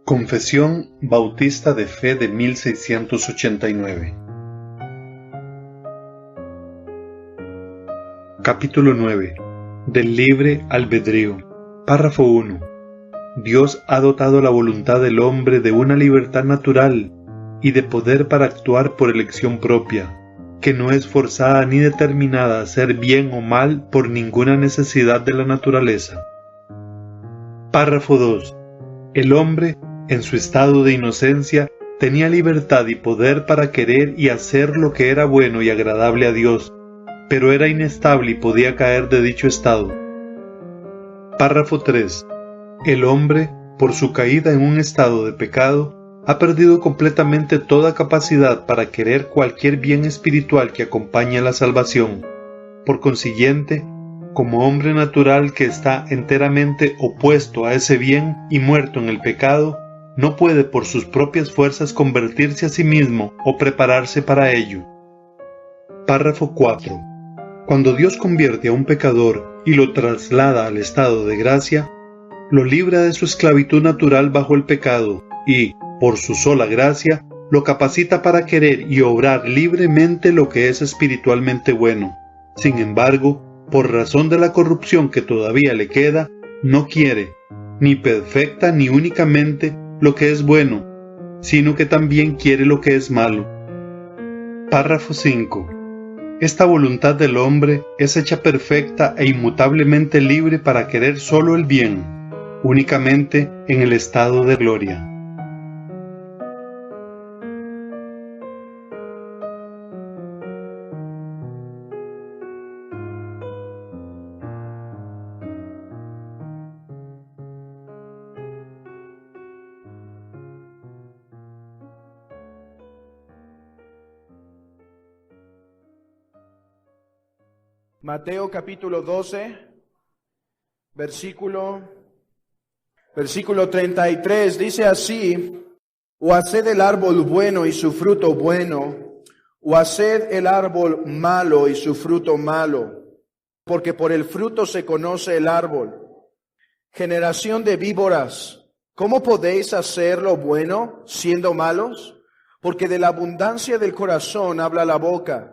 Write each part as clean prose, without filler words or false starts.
Confesión Bautista de Fe de 1689. Capítulo 9. Del libre albedrío. Párrafo 1. Dios ha dotado la voluntad del hombre de una libertad natural y de poder para actuar por elección propia, que no es forzada ni determinada a hacer bien o mal por ninguna necesidad de la naturaleza. Párrafo 2. El hombre, en su estado de inocencia, tenía libertad y poder para querer y hacer lo que era bueno y agradable a Dios, pero era inestable y podía caer de dicho estado. Párrafo 3. El hombre, por su caída en un estado de pecado, ha perdido completamente toda capacidad para querer cualquier bien espiritual que acompañe a la salvación. Por consiguiente, como hombre natural que está enteramente opuesto a ese bien y muerto en el pecado, no puede por sus propias fuerzas convertirse a sí mismo o prepararse para ello. Párrafo 4. Cuando Dios convierte a un pecador y lo traslada al estado de gracia, lo libra de su esclavitud natural bajo el pecado y, por su sola gracia, lo capacita para querer y obrar libremente lo que es espiritualmente bueno. Sin embargo, por razón de la corrupción que todavía le queda, no quiere, ni perfecta ni únicamente, lo que es bueno, sino que también quiere lo que es malo. Párrafo 5. Esta voluntad del hombre es hecha perfecta e inmutablemente libre para querer solo el bien, únicamente en el estado de gloria. Mateo capítulo 12, versículo 33, dice así: o haced el árbol bueno y su fruto bueno, o haced el árbol malo y su fruto malo, porque por el fruto se conoce el árbol. Generación de víboras, ¿cómo podéis hacer lo bueno siendo malos? Porque de la abundancia del corazón habla la boca.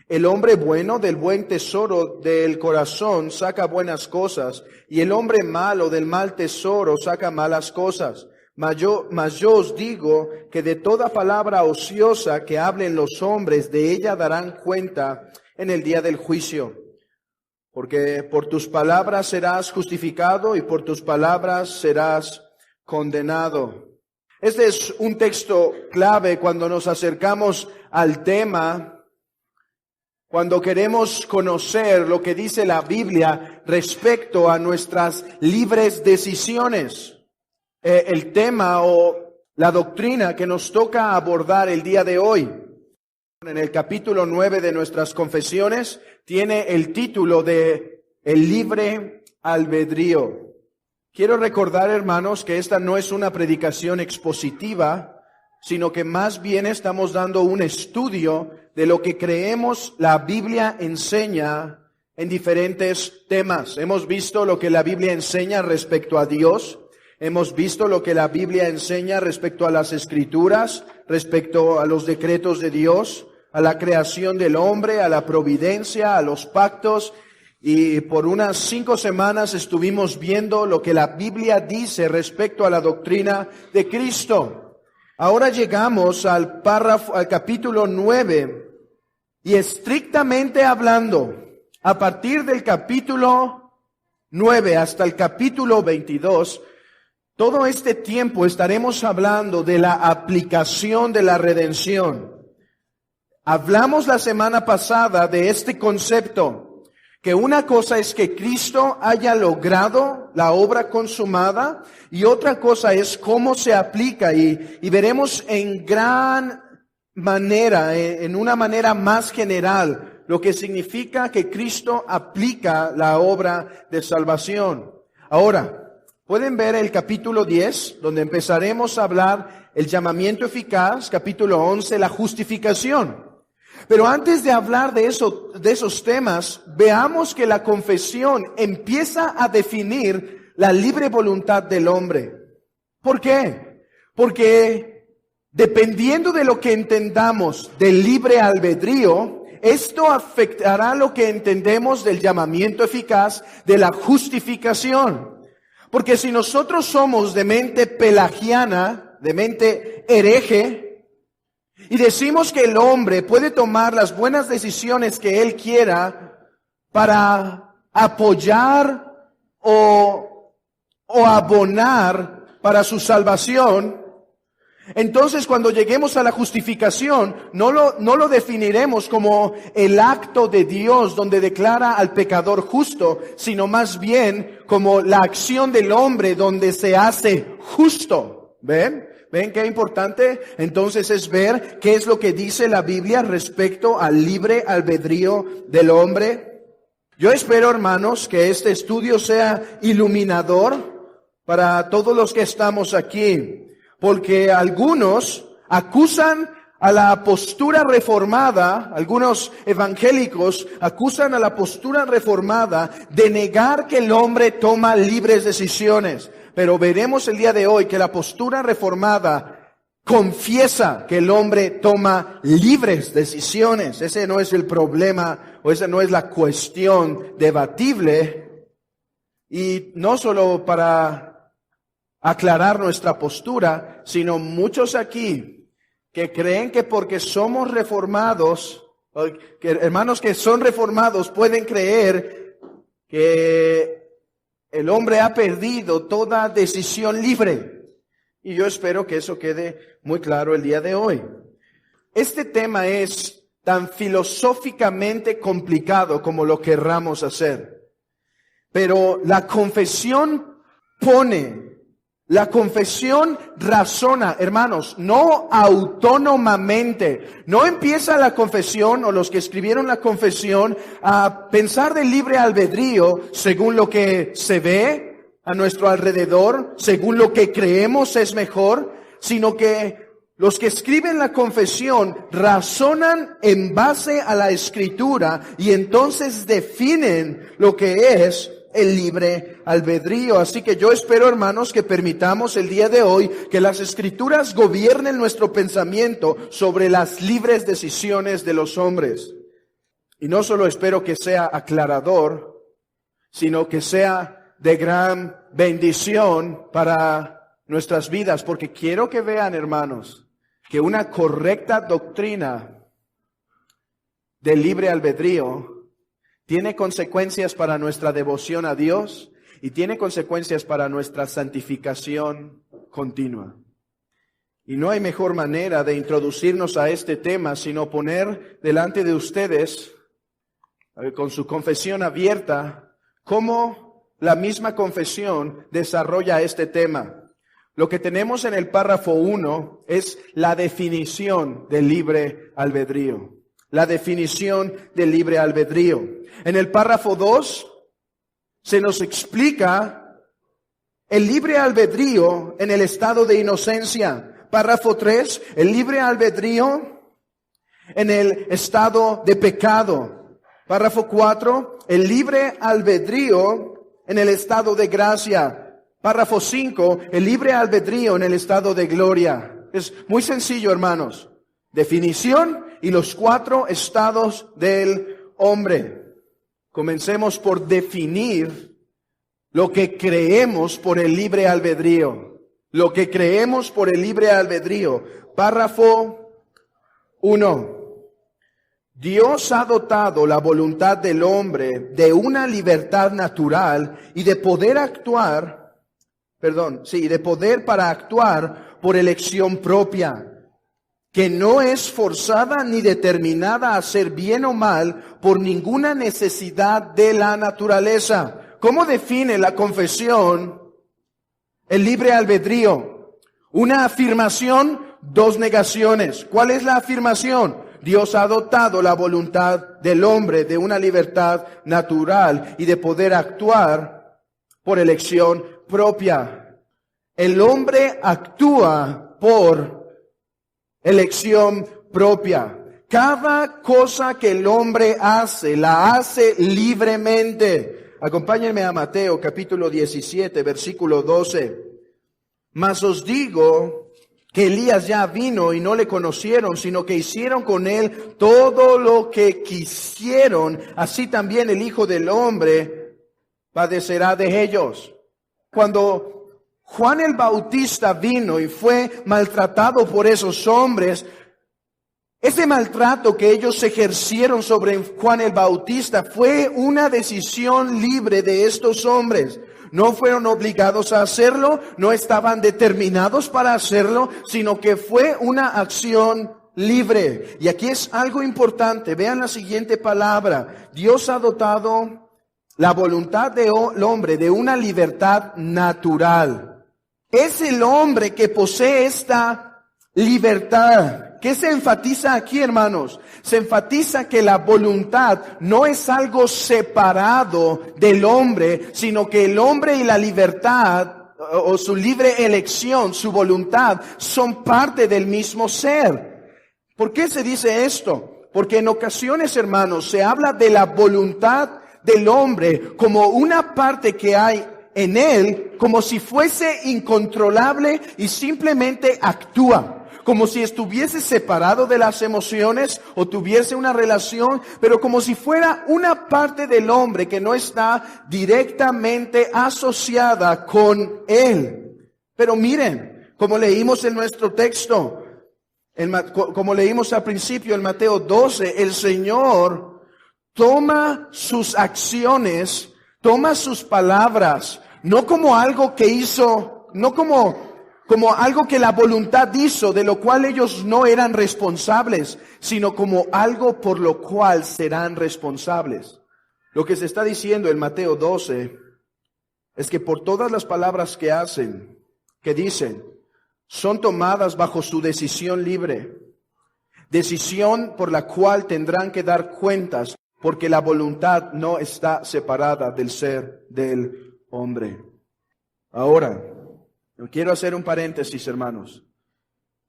El hombre bueno del buen tesoro del corazón saca buenas cosas, y el hombre malo del mal tesoro saca malas cosas. Mas yo os digo que de toda palabra ociosa que hablen los hombres, de ella darán cuenta en el día del juicio. Porque por tus palabras serás justificado y por tus palabras serás condenado. Este es un texto clave cuando nos acercamos al tema. Cuando queremos conocer lo que dice la Biblia respecto a nuestras libres decisiones, el tema o la doctrina que nos toca abordar el día de hoy, en el capítulo 9 de nuestras confesiones, tiene el título de El libre albedrío. Quiero recordar, hermanos, que esta no es una predicación expositiva, sino que más bien estamos dando un estudio de lo que creemos la Biblia enseña en diferentes temas. Hemos visto lo que la Biblia enseña respecto a Dios, hemos visto lo que la Biblia enseña respecto a las Escrituras, respecto a los decretos de Dios, a la creación del hombre, a la providencia, a los pactos, y por unas 5 semanas estuvimos viendo lo que la Biblia dice respecto a la doctrina de Cristo. Ahora llegamos al capítulo 9, y estrictamente hablando, a partir del capítulo 9 hasta el capítulo 22, todo este tiempo estaremos hablando de la aplicación de la redención. Hablamos la semana pasada de este concepto, que una cosa es que Cristo haya logrado la obra consumada y otra cosa es cómo se aplica y veremos en gran manera, en una manera más general, lo que significa que Cristo aplica la obra de salvación. Ahora, pueden ver el capítulo 10, donde empezaremos a hablar el llamamiento eficaz, capítulo 11, la justificación. Pero antes de hablar de esos temas, veamos que la confesión empieza a definir la libre voluntad del hombre. ¿Por qué? Porque dependiendo de lo que entendamos del libre albedrío, esto afectará lo que entendemos del llamamiento eficaz de la justificación. Porque si nosotros somos de mente pelagiana, de mente hereje, y decimos que el hombre puede tomar las buenas decisiones que él quiera para apoyar o abonar para su salvación, entonces cuando lleguemos a la justificación, no lo definiremos como el acto de Dios donde declara al pecador justo, sino más bien como la acción del hombre donde se hace justo. ¿Ven? ¿Ven qué importante? Entonces es ver qué es lo que dice la Biblia respecto al libre albedrío del hombre. Yo espero, hermanos, que este estudio sea iluminador para todos los que estamos aquí. Porque algunos acusan a la postura reformada, algunos evangélicos acusan a la postura reformada de negar que el hombre toma libres decisiones. Pero veremos el día de hoy que la postura reformada confiesa que el hombre toma libres decisiones. Ese no es el problema o esa no es la cuestión debatible. Y no solo para aclarar nuestra postura, sino muchos aquí que creen que porque somos reformados, que hermanos que son reformados pueden creer que el hombre ha perdido toda decisión libre. Y yo espero que eso quede muy claro el día de hoy. Este tema es tan filosóficamente complicado como lo querramos hacer. Pero la confesión razona, hermanos, no autónomamente. No empieza la confesión o los que escribieron la confesión a pensar del libre albedrío según lo que se ve a nuestro alrededor, según lo que creemos es mejor, sino que los que escriben la confesión razonan en base a la Escritura y entonces definen lo que es el libre albedrío. Así que yo espero, hermanos, que permitamos el día de hoy que las Escrituras gobiernen nuestro pensamiento sobre las libres decisiones de los hombres. Y no solo espero que sea aclarador, sino que sea de gran bendición para nuestras vidas, porque quiero que vean, hermanos, que una correcta doctrina del libre albedrío tiene consecuencias para nuestra devoción a Dios y tiene consecuencias para nuestra santificación continua. Y no hay mejor manera de introducirnos a este tema sino poner delante de ustedes, con su confesión abierta, cómo la misma confesión desarrolla este tema. Lo que tenemos en el párrafo 1 es la definición del libre albedrío. La definición del libre albedrío. En el párrafo 2 se nos explica el libre albedrío en el estado de inocencia. Párrafo 3, el libre albedrío en el estado de pecado. Párrafo 4, el libre albedrío en el estado de gracia. Párrafo 5, el libre albedrío en el estado de gloria. Es muy sencillo, hermanos. Definición y los 4 estados del hombre. Comencemos por definir lo que creemos por el libre albedrío. Lo que creemos por el libre albedrío. Párrafo 1. Dios ha dotado la voluntad del hombre de una libertad natural y de poder para actuar por elección propia, que no es forzada ni determinada a hacer bien o mal por ninguna necesidad de la naturaleza. ¿Cómo define la confesión el libre albedrío? Una afirmación, 2 negaciones. ¿Cuál es la afirmación? Dios ha dotado la voluntad del hombre de una libertad natural y de poder actuar por elección propia. El hombre actúa por elección propia. Cada cosa que el hombre hace, la hace libremente. Acompáñenme a Mateo capítulo 17, versículo 12. Mas os digo que Elías ya vino y no le conocieron, sino que hicieron con él todo lo que quisieron, así también el Hijo del Hombre padecerá de ellos. Cuando Juan el Bautista vino y fue maltratado por esos hombres, ese maltrato que ellos ejercieron sobre Juan el Bautista fue una decisión libre de estos hombres. No fueron obligados a hacerlo, no estaban determinados para hacerlo, sino que fue una acción libre. Y aquí es algo importante. Vean la siguiente palabra. Dios ha dotado la voluntad del hombre de una libertad natural. Es el hombre que posee esta libertad. ¿Qué se enfatiza aquí, hermanos? Se enfatiza que la voluntad no es algo separado del hombre, sino que el hombre y la libertad, o su libre elección, su voluntad, son parte del mismo ser. ¿Por qué se dice esto? Porque en ocasiones, hermanos, se habla de la voluntad del hombre como una parte que hay en él, como si fuese incontrolable y simplemente actúa. Como si estuviese separado de las emociones o tuviese una relación, pero como si fuera una parte del hombre que no está directamente asociada con él. Pero miren, como leímos en nuestro texto, como leímos al principio en Mateo 12, el Señor toma sus acciones, toma sus palabras, no como algo que hizo, no como algo que la voluntad hizo, de lo cual ellos no eran responsables, sino como algo por lo cual serán responsables. Lo que se está diciendo en Mateo 12 es que por todas las palabras que hacen, que dicen, son tomadas bajo su decisión libre, decisión por la cual tendrán que dar cuentas, porque la voluntad no está separada del ser del hombre. Ahora, quiero hacer un paréntesis, hermanos.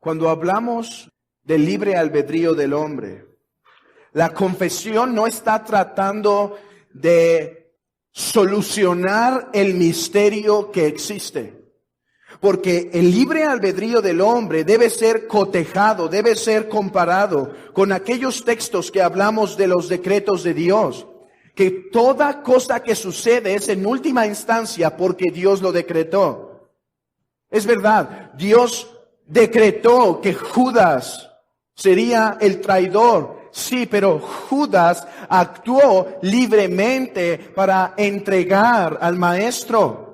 Cuando hablamos del libre albedrío del hombre, la confesión no está tratando de solucionar el misterio que existe. Porque el libre albedrío del hombre debe ser cotejado, debe ser comparado con aquellos textos que hablamos de los decretos de Dios. Que toda cosa que sucede es en última instancia porque Dios lo decretó. Es verdad, Dios decretó que Judas sería el traidor. Sí, pero Judas actuó libremente para entregar al maestro.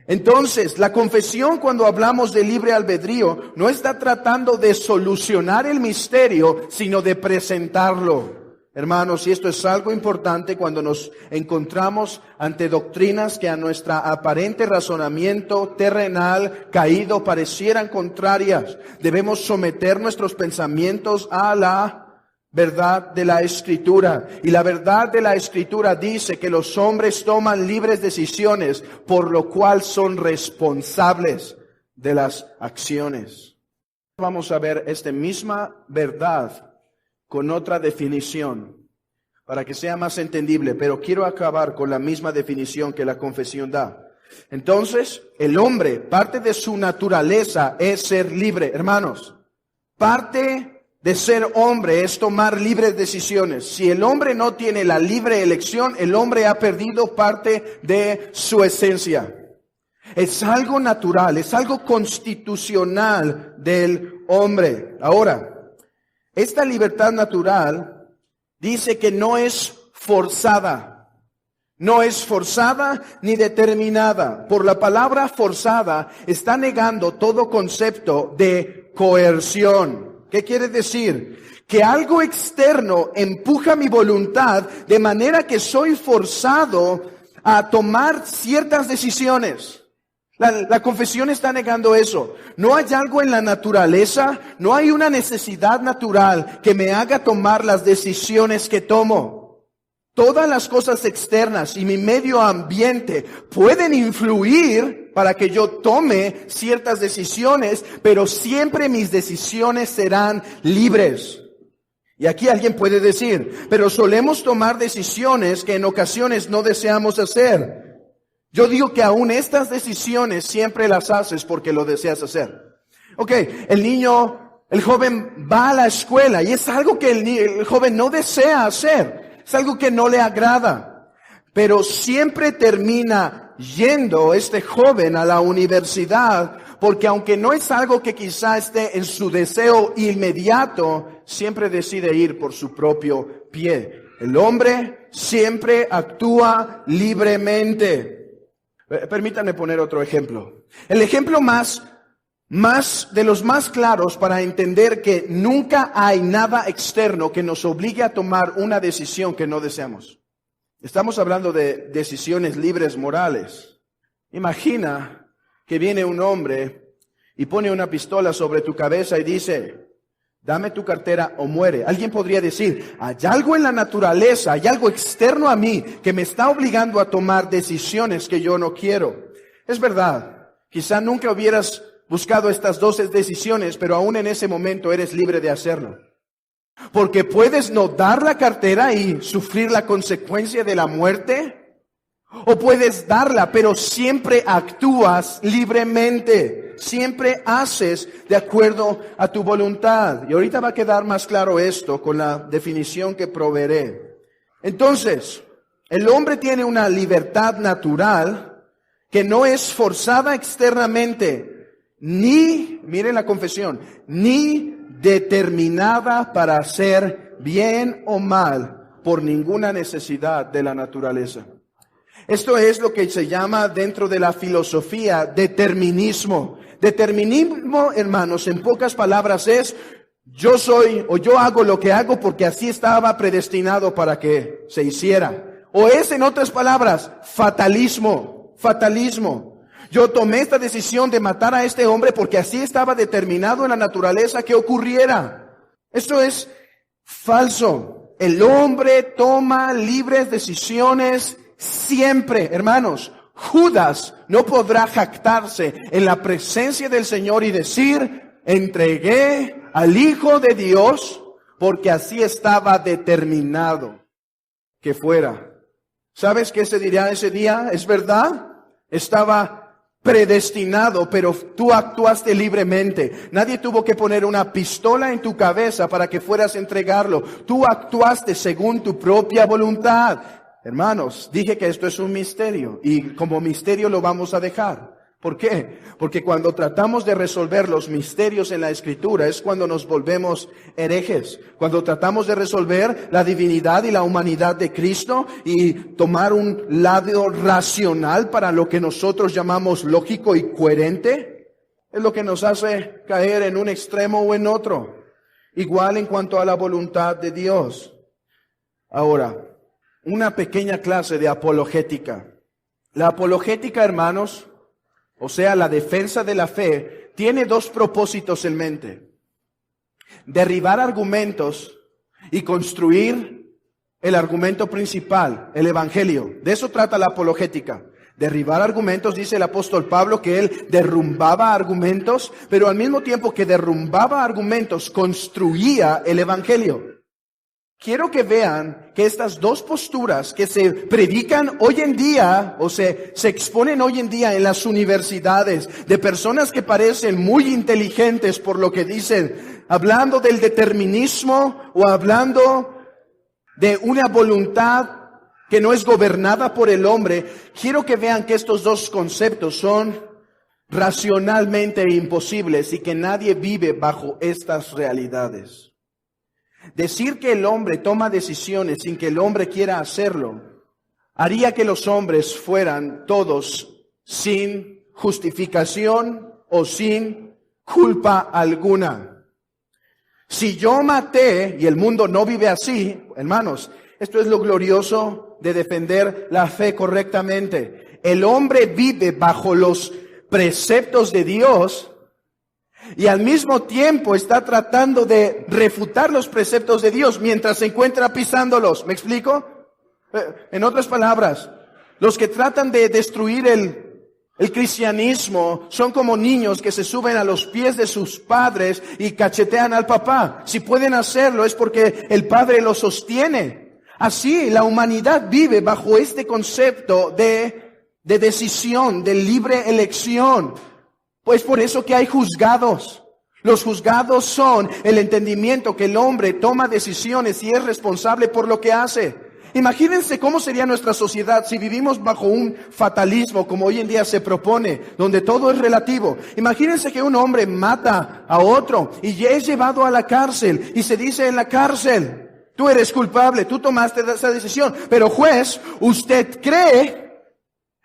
Entonces, la confesión, cuando hablamos de libre albedrío, no está tratando de solucionar el misterio, sino de presentarlo. Hermanos, y esto es algo importante cuando nos encontramos ante doctrinas que a nuestro aparente razonamiento terrenal caído parecieran contrarias. Debemos someter nuestros pensamientos a la verdad de la Escritura. Y la verdad de la Escritura dice que los hombres toman libres decisiones, por lo cual son responsables de las acciones. Vamos a ver esta misma verdad con otra definición, para que sea más entendible, pero quiero acabar con la misma definición que la confesión da. Entonces, el hombre, parte de su naturaleza es ser libre. Hermanos, parte de ser hombre es tomar libres decisiones. Si el hombre no tiene la libre elección, el hombre ha perdido parte de su esencia. Es algo natural, es algo constitucional del hombre. Ahora, esta libertad natural dice que no es forzada. No es forzada ni determinada. Por la palabra forzada está negando todo concepto de coerción. ¿Qué quiere decir? Que algo externo empuja mi voluntad de manera que soy forzado a tomar ciertas decisiones. La confesión está negando eso. No hay algo en la naturaleza, no hay una necesidad natural que me haga tomar las decisiones que tomo. Todas las cosas externas y mi medio ambiente pueden influir para que yo tome ciertas decisiones, pero siempre mis decisiones serán libres. Y aquí alguien puede decir, pero solemos tomar decisiones que en ocasiones no deseamos hacer. Yo digo que aún estas decisiones siempre las haces porque lo deseas hacer. Ok, el joven va a la escuela y es algo que el joven no desea hacer. Es algo que no le agrada. Pero siempre termina yendo este joven a la universidad porque aunque no es algo que quizá esté en su deseo inmediato, siempre decide ir por su propio pie. El hombre siempre actúa libremente. Permítanme poner otro ejemplo. El ejemplo más de los más claros para entender que nunca hay nada externo que nos obligue a tomar una decisión que no deseamos. Estamos hablando de decisiones libres morales. Imagina que viene un hombre y pone una pistola sobre tu cabeza y dice, dame tu cartera o muere. Alguien podría decir, hay algo en la naturaleza, hay algo externo a mí que me está obligando a tomar decisiones que yo no quiero. Es verdad, quizá nunca hubieras buscado estas dos decisiones, pero aún en ese momento eres libre de hacerlo. Porque puedes no dar la cartera y sufrir la consecuencia de la muerte, o puedes darla, pero siempre actúas libremente. Siempre haces de acuerdo a tu voluntad. Y ahorita va a quedar más claro esto con la definición que proveeré. Entonces, el hombre tiene una libertad natural que no es forzada externamente, miren la confesión, ni determinada para hacer bien o mal por ninguna necesidad de la naturaleza. Esto es lo que se llama dentro de la filosofía determinismo. Determinismo, hermanos, en pocas palabras es yo soy o yo hago lo que hago porque así estaba predestinado para que se hiciera. O es, en otras palabras, fatalismo. Yo tomé esta decisión de matar a este hombre porque así estaba determinado en la naturaleza que ocurriera. Esto es falso. El hombre toma libres decisiones siempre, hermanos. Judas no podrá jactarse en la presencia del Señor y decir, entregué al Hijo de Dios porque así estaba determinado que fuera. ¿Sabes qué se dirá ese día? Es verdad, estaba predestinado, pero tú actuaste libremente. Nadie tuvo que poner una pistola en tu cabeza para que fueras a entregarlo. Tú actuaste según tu propia voluntad. Hermanos, dije que esto es un misterio y como misterio lo vamos a dejar. ¿Por qué? Porque cuando tratamos de resolver los misterios en la Escritura es cuando nos volvemos herejes. Cuando tratamos de resolver la divinidad y la humanidad de Cristo y tomar un lado racional para lo que nosotros llamamos lógico y coherente, es lo que nos hace caer en un extremo o en otro. Igual en cuanto a la voluntad de Dios. Ahora, una pequeña clase de apologética. La apologética, hermanos, o sea, la defensa de la fe, tiene dos propósitos en mente. Derribar argumentos y construir el argumento principal, el evangelio. De eso trata la apologética. Derribar argumentos, dice el apóstol Pablo, que él derrumbaba argumentos, pero al mismo tiempo que derrumbaba argumentos, construía el evangelio. Quiero que vean que estas dos posturas que se predican hoy en día, o se exponen hoy en día en las universidades, de personas que parecen muy inteligentes por lo que dicen, hablando del determinismo o hablando de una voluntad que no es gobernada por el hombre, quiero que vean que estos dos conceptos son racionalmente imposibles y que nadie vive bajo estas realidades. Decir que el hombre toma decisiones sin que el hombre quiera hacerlo, haría que los hombres fueran todos sin justificación o sin culpa alguna. Si yo maté, y el mundo no vive así, hermanos, esto es lo glorioso de defender la fe correctamente. El hombre vive bajo los preceptos de Dios y al mismo tiempo está tratando de refutar los preceptos de Dios mientras se encuentra pisándolos. ¿Me explico? En otras palabras, los que tratan de destruir el cristianismo son como niños que se suben a los pies de sus padres y cachetean al papá. Si pueden hacerlo es porque el padre los sostiene. Así la humanidad vive bajo este concepto de decisión, de libre elección. Pues por eso que hay juzgados. Los juzgados son el entendimiento que el hombre toma decisiones y es responsable por lo que hace. Imagínense cómo sería nuestra sociedad si vivimos bajo un fatalismo como hoy en día se propone, donde todo es relativo. Imagínense que un hombre mata a otro y es llevado a la cárcel y se dice en la cárcel: tú eres culpable, tú tomaste esa decisión. Pero juez, usted cree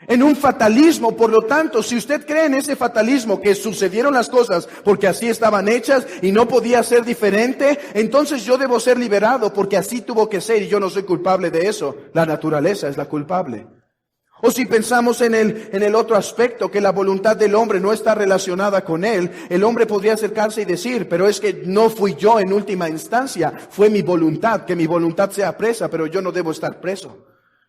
en un fatalismo, por lo tanto, si usted cree en ese fatalismo que sucedieron las cosas porque así estaban hechas y no podía ser diferente, entonces yo debo ser liberado porque así tuvo que ser y yo no soy culpable de eso. La naturaleza es la culpable. O si pensamos en el otro aspecto, que la voluntad del hombre no está relacionada con él, el hombre podría acercarse y decir: pero es que no fui yo en última instancia, fue mi voluntad, que mi voluntad sea presa, pero yo no debo estar preso.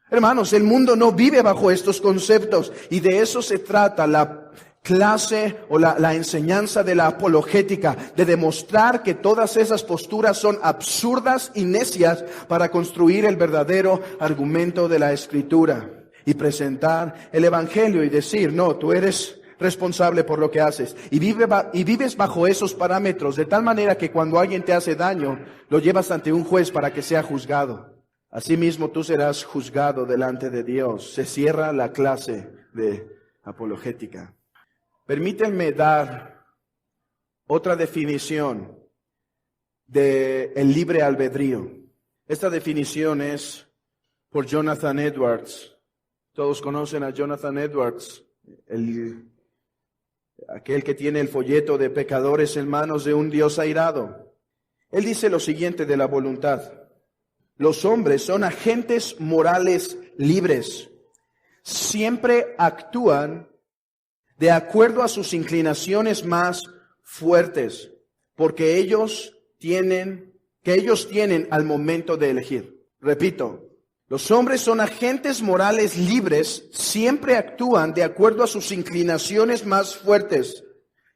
Hermanos, el mundo no vive bajo estos conceptos y de eso se trata la clase o la enseñanza de la apologética, de demostrar que todas esas posturas son absurdas y necias para construir el verdadero argumento de la Escritura y presentar el Evangelio y decir: no, tú eres responsable por lo que haces y vives bajo esos parámetros, de tal manera que cuando alguien te hace daño, lo llevas ante un juez para que sea juzgado. Asimismo, tú serás juzgado delante de Dios. Se cierra la clase de apologética. Permítanme dar otra definición de el libre albedrío. Esta definición es por Jonathan Edwards. Todos conocen a Jonathan Edwards, aquel que tiene el folleto de Pecadores en manos de un Dios airado. Él dice lo siguiente de la voluntad: los hombres son agentes morales libres. Siempre actúan de acuerdo a sus inclinaciones más fuertes, porque ellos tienen al momento de elegir. Repito, los hombres son agentes morales libres, siempre actúan de acuerdo a sus inclinaciones más fuertes,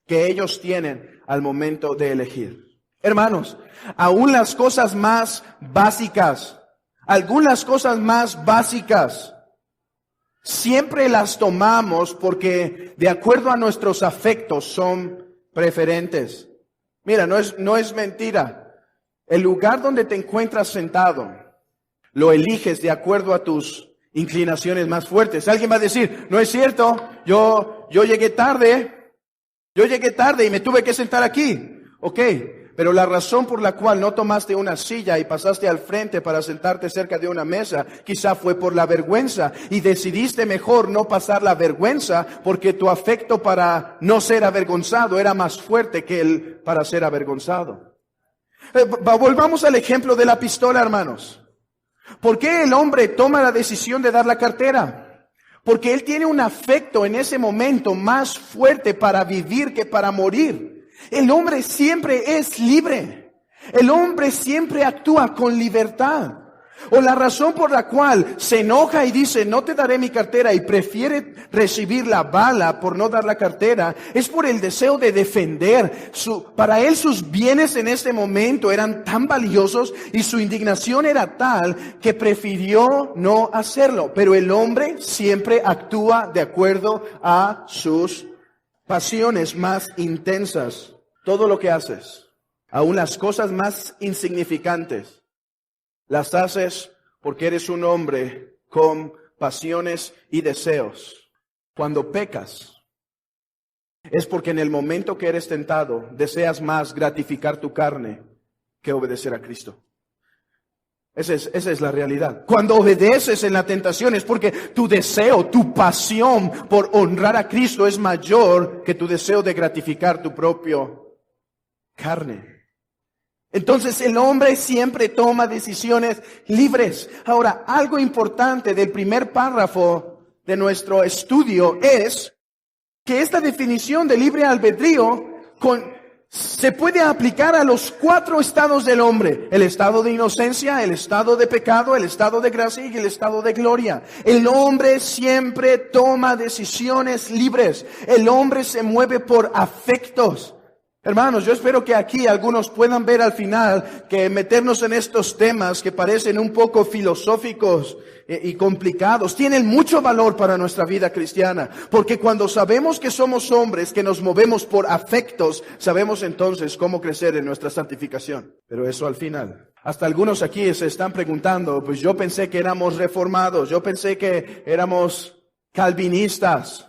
que ellos tienen al momento de elegir. Hermanos, aún las cosas más básicas, algunas cosas más básicas, siempre las tomamos porque de acuerdo a nuestros afectos son preferentes. Mira, no es mentira. El lugar donde te encuentras sentado, lo eliges de acuerdo a tus inclinaciones más fuertes. Alguien va a decir: no es cierto, yo llegué tarde y me tuve que sentar aquí. Ok, pero la razón por la cual no tomaste una silla y pasaste al frente para sentarte cerca de una mesa, quizá fue por la vergüenza, y decidiste mejor no pasar la vergüenza porque tu afecto para no ser avergonzado era más fuerte que el para ser avergonzado. Volvamos al ejemplo de la pistola, hermanos. ¿Por qué el hombre toma la decisión de dar la cartera? Porque él tiene un afecto en ese momento más fuerte para vivir que para morir. El hombre siempre es libre. El hombre siempre actúa con libertad. O la razón por la cual se enoja y dice: no te daré mi cartera, y prefiere recibir la bala por no dar la cartera, es por el deseo de defender. Para él sus bienes en este momento eran tan valiosos y su indignación era tal que prefirió no hacerlo. Pero el hombre siempre actúa de acuerdo a sus pasiones más intensas. Todo lo que haces, aun las cosas más insignificantes, las haces porque eres un hombre con pasiones y deseos. Cuando pecas, es porque en el momento que eres tentado, deseas más gratificar tu carne que obedecer a Cristo. Esa es la realidad. Cuando obedeces en la tentación es porque tu deseo, tu pasión por honrar a Cristo es mayor que tu deseo de gratificar tu propio carne. Entonces el hombre siempre toma decisiones libres. Ahora, algo importante del primer párrafo de nuestro estudio es que esta definición de libre albedrío se puede aplicar a los 4 estados del hombre: el estado de inocencia, el estado de pecado, el estado de gracia y el estado de gloria. El hombre siempre toma decisiones libres. El hombre se mueve por afectos. Hermanos, yo espero que aquí algunos puedan ver al final que meternos en estos temas que parecen un poco filosóficos y complicados tienen mucho valor para nuestra vida cristiana, porque cuando sabemos que somos hombres que nos movemos por afectos, sabemos entonces cómo crecer en nuestra santificación. Pero eso al final. Hasta algunos aquí se están preguntando, pues yo pensé que éramos reformados, yo pensé que éramos calvinistas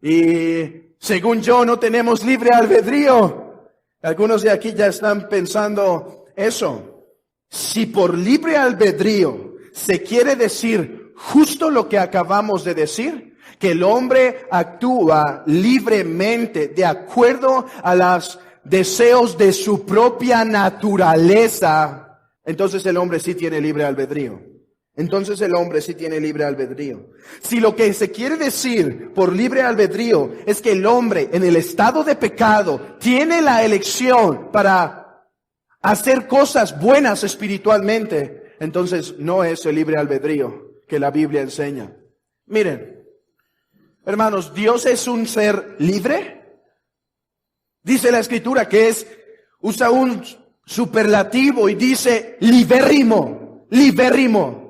y según yo no tenemos libre albedrío. Algunos de aquí ya están pensando eso. Si por libre albedrío se quiere decir justo lo que acabamos de decir, que el hombre actúa libremente de acuerdo a los deseos de su propia naturaleza, entonces el hombre sí tiene libre albedrío. Entonces el hombre sí tiene libre albedrío. Si lo que se quiere decir por libre albedrío es que el hombre en el estado de pecado tiene la elección para hacer cosas buenas espiritualmente, entonces no es el libre albedrío que la Biblia enseña. Miren, hermanos, ¿Dios es un ser libre? Dice la Escritura que usa un superlativo y dice libérrimo, libérrimo.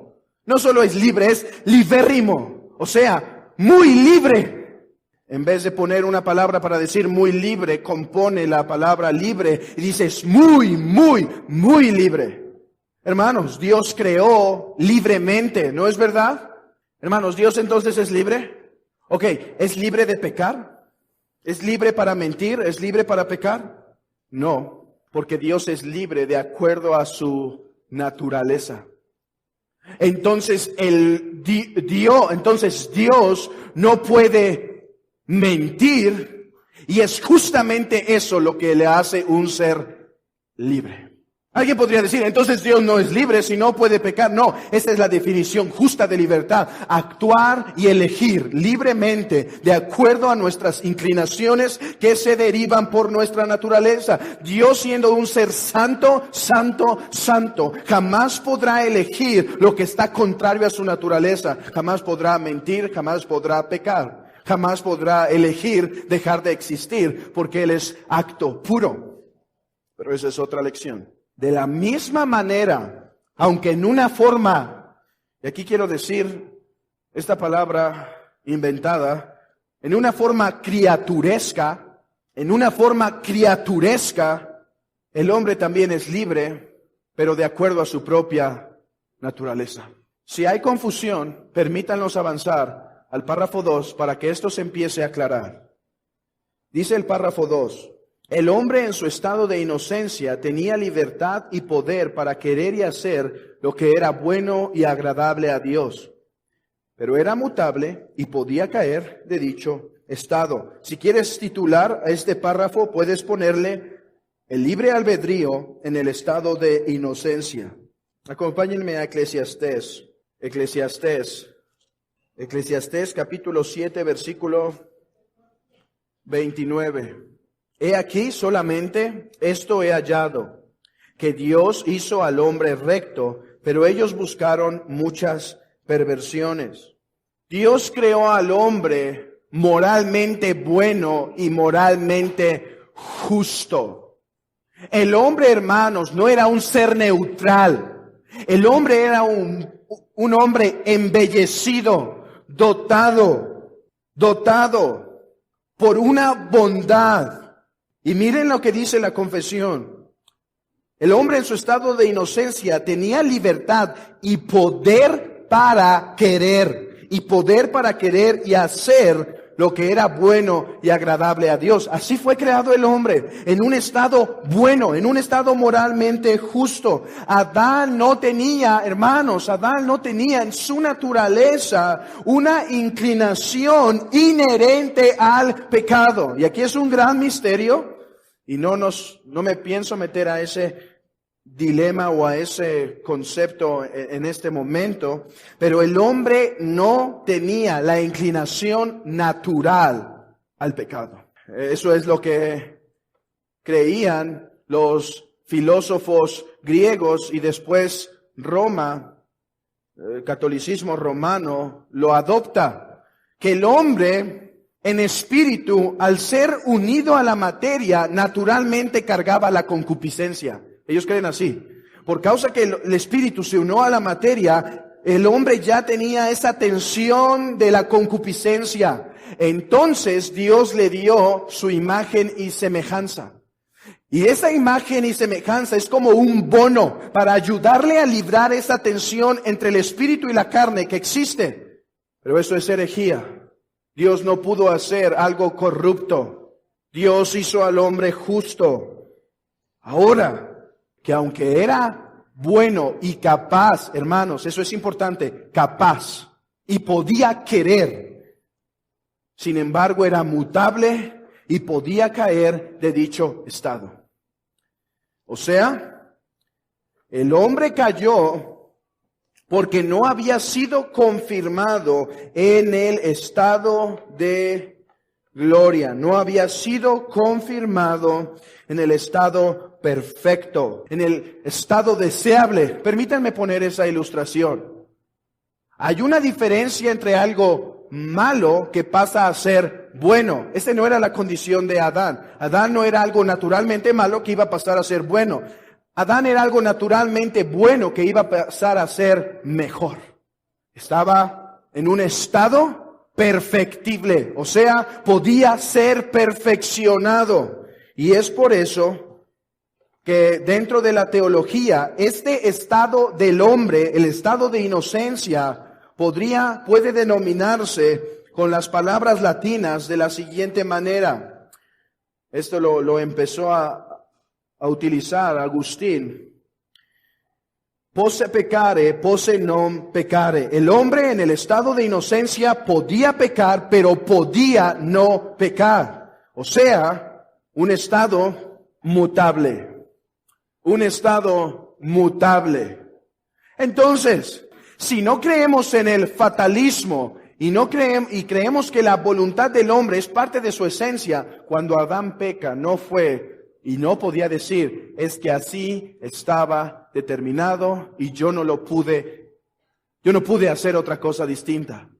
No solo es libre, es libérrimo, o sea, muy libre. En vez de poner una palabra para decir muy libre, compone la palabra libre y dice es muy, muy, muy libre. Hermanos, Dios creó libremente, ¿no es verdad? Hermanos, ¿Dios entonces es libre? Ok, ¿es libre de pecar? ¿Es libre para mentir? ¿Es libre para pecar? No, porque Dios es libre de acuerdo a su naturaleza. Entonces Dios no puede mentir, y es justamente eso lo que le hace un ser libre. Alguien podría decir, entonces Dios no es libre si no puede pecar. No, esa es la definición justa de libertad. Actuar y elegir libremente de acuerdo a nuestras inclinaciones que se derivan por nuestra naturaleza. Dios, siendo un ser santo, santo, santo, jamás podrá elegir lo que está contrario a su naturaleza. Jamás podrá mentir, jamás podrá pecar. Jamás podrá elegir dejar de existir porque Él es acto puro. Pero esa es otra lección. De la misma manera, aunque en una forma, y aquí quiero decir esta palabra inventada, en una forma criaturesca, el hombre también es libre, pero de acuerdo a su propia naturaleza. Si hay confusión, permítanos avanzar al párrafo 2 para que esto se empiece a aclarar. Dice el párrafo 2. El hombre en su estado de inocencia tenía libertad y poder para querer y hacer lo que era bueno y agradable a Dios, pero era mutable y podía caer de dicho estado. Si quieres titular a este párrafo, puedes ponerle el libre albedrío en el estado de inocencia. Acompáñenme a Eclesiastés capítulo 7, versículo 29. He aquí solamente esto he hallado, que Dios hizo al hombre recto, pero ellos buscaron muchas perversiones. Dios creó al hombre moralmente bueno y moralmente justo. El hombre, hermanos, no era un ser neutral. El hombre era un hombre embellecido, dotado por una bondad. Y miren lo que dice la confesión. El hombre en su estado de inocencia tenía libertad y poder para querer y hacer lo que era bueno y agradable a Dios. Así fue creado el hombre, en un estado bueno, en un estado moralmente justo. Adán no tenía en su naturaleza una inclinación inherente al pecado. Y aquí es un gran misterio. Y no me pienso meter a ese dilema o a ese concepto en este momento, pero el hombre no tenía la inclinación natural al pecado. Eso es lo que creían los filósofos griegos y después Roma, el catolicismo romano, lo adopta, que el hombre en espíritu, al ser unido a la materia, naturalmente cargaba la concupiscencia. Ellos creen así. Por causa que el espíritu se unió a la materia, el hombre ya tenía esa tensión de la concupiscencia. Entonces Dios le dio su imagen y semejanza. Y esa imagen y semejanza es como un bono para ayudarle a librar esa tensión entre el espíritu y la carne que existe. Pero eso es herejía. Dios no pudo hacer algo corrupto. Dios hizo al hombre justo. Ahora, que aunque era bueno y capaz, hermanos, eso es importante, capaz, y podía querer, sin embargo era mutable y podía caer de dicho estado. O sea, el hombre cayó porque no había sido confirmado en el estado de gloria, no había sido confirmado en el estado perfecto, en el estado deseable. Permítanme poner esa ilustración. Hay una diferencia entre algo malo que pasa a ser bueno. Esa no era la condición de Adán. Adán no era algo naturalmente malo que iba a pasar a ser bueno. Adán era algo naturalmente bueno que iba a pasar a ser mejor. Estaba en un estado perfectible, o sea, podía ser perfeccionado. Y es por eso que dentro de la teología, este estado del hombre, el estado de inocencia, puede denominarse con las palabras latinas de la siguiente manera. Esto lo empezó a utilizar Agustín. Posse peccare, posse non peccare. El hombre en el estado de inocencia podía pecar, pero podía no pecar. O sea, un estado mutable. Un estado mutable. Entonces, si no creemos en el fatalismo y creemos que la voluntad del hombre es parte de su esencia, cuando Adán peca no fue y no podía decir, es que así estaba determinado y yo no pude hacer otra cosa distinta.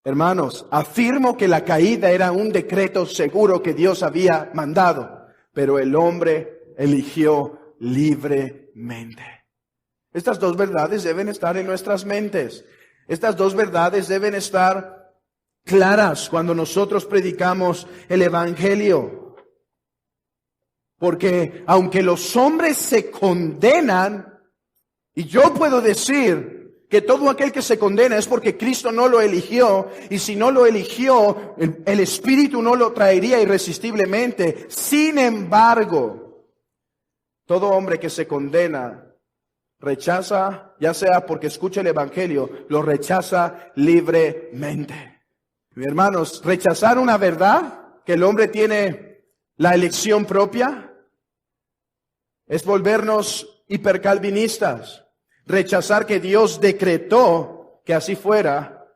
Hermanos, afirmo que la caída era un decreto seguro que Dios había mandado, pero el hombre eligió libremente. Estas dos verdades deben estar en nuestras mentes. Estas dos verdades deben estar claras cuando nosotros predicamos el Evangelio. Porque aunque los hombres se condenan, y yo puedo decir que todo aquel que se condena es porque Cristo no lo eligió, y si no lo eligió, el Espíritu no lo traería irresistiblemente. Sin embargo, todo hombre que se condena rechaza, ya sea porque escucha el Evangelio, lo rechaza libremente. Hermanos, rechazar una verdad que el hombre tiene la elección propia es volvernos hipercalvinistas. Rechazar que Dios decretó que así fuera